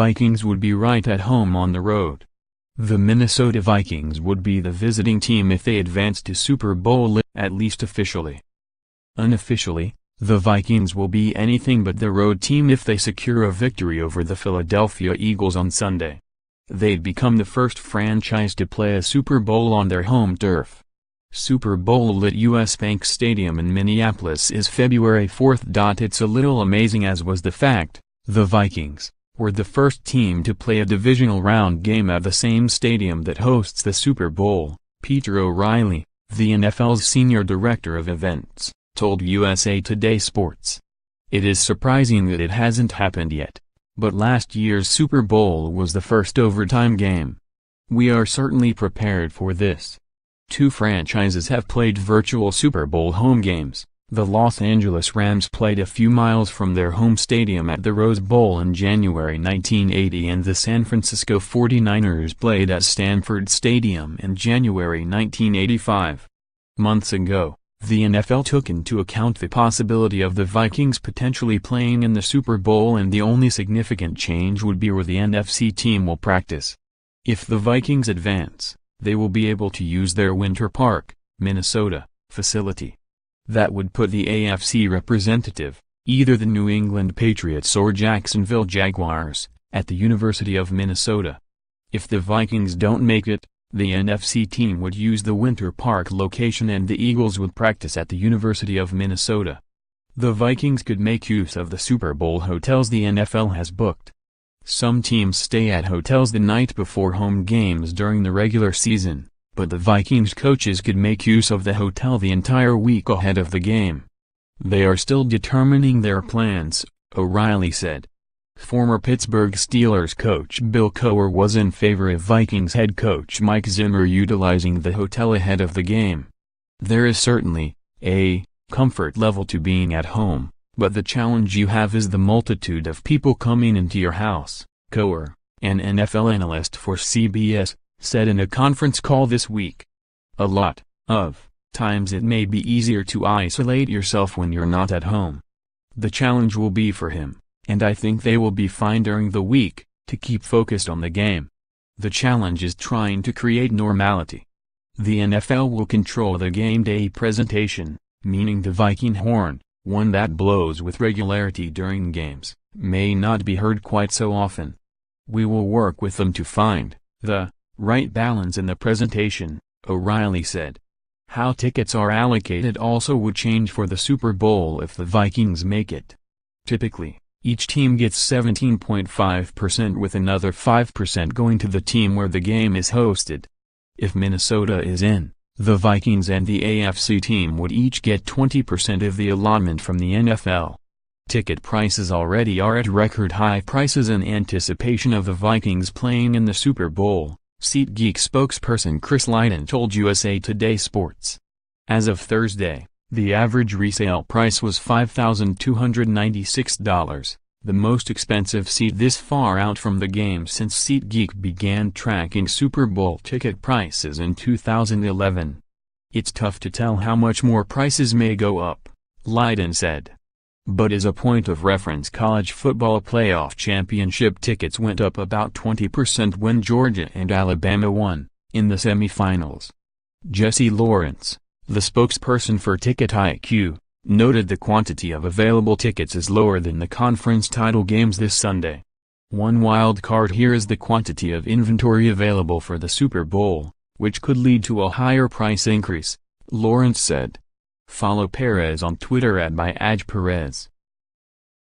Vikings would be right at home on the road. The Minnesota Vikings would be the visiting team if they advanced to Super Bowl LII, at least officially. Unofficially, the Vikings will be anything but the road team if they secure a victory over the Philadelphia Eagles on Sunday. They'd become the first franchise to play a Super Bowl on their home turf. Super Bowl LII US Bank Stadium in Minneapolis is February 4. It's a little amazing, as was the fact the Vikings were the first team to play a divisional round game at the same stadium that hosts the Super Bowl. Peter O'Reilly, the NFL's senior director of events, told USA Today Sports. It is surprising that it hasn't happened yet, but last year's Super Bowl was the first overtime game. We are certainly prepared for this. Two franchises have played virtual Super Bowl home games. The Los Angeles Rams played a few miles from their home stadium at the Rose Bowl in January 1980, and the San Francisco 49ers played at Stanford Stadium in January 1985. Months ago, the NFL took into account the possibility of the Vikings potentially playing in the Super Bowl, and the only significant change would be where the NFC team will practice. If the Vikings advance, they will be able to use their Winter Park, Minnesota, facility. That would put the AFC representative, either the New England Patriots or Jacksonville Jaguars, at the University of Minnesota. If the Vikings don't make it, the NFC team would use the Winter Park location and the Eagles would practice at the University of Minnesota. The Vikings could make use of the Super Bowl hotels the NFL has booked. Some teams stay at hotels the night before home games during the regular season, but the Vikings coaches could make use of the hotel the entire week ahead of the game. They are still determining their plans, O'Reilly said. Former Pittsburgh Steelers coach Bill Cowher was in favor of Vikings head coach Mike Zimmer utilizing the hotel ahead of the game. There is certainly a comfort level to being at home, but the challenge you have is the multitude of people coming into your house, Cowher, an NFL analyst for CBS, said in a conference call this week. A lot of times it may be easier to isolate yourself when you're not at home. The challenge will be for him, and I think they will be fine during the week, to keep focused on the game. The challenge is trying to create normality. The NFL will control the game day presentation, meaning the Viking horn, one that blows with regularity during games, may not be heard quite so often. We will work with them to find the right balance in the presentation, O'Reilly said. How tickets are allocated also would change for the Super Bowl if the Vikings make it. Typically, each team gets 17.5% with another 5% going to the team where the game is hosted. If Minnesota is in, the Vikings and the AFC team would each get 20% of the allotment from the NFL. Ticket prices already are at record high prices in anticipation of the Vikings playing in the Super Bowl, SeatGeek spokesperson Chris Lydon told USA Today Sports. As of Thursday, the average resale price was $5,296, the most expensive seat this far out from the game since SeatGeek began tracking Super Bowl ticket prices in 2011. It's tough to tell how much more prices may go up, Lydon said. But as a point of reference, college football playoff championship tickets went up about 20% when Georgia and Alabama won, in the semifinals. Jesse Lawrence, the spokesperson for Ticket IQ, noted the quantity of available tickets is lower than the conference title games this Sunday. One wild card here is the quantity of inventory available for the Super Bowl, which could lead to a higher price increase, Lawrence said. Follow Perez on Twitter @byajperez.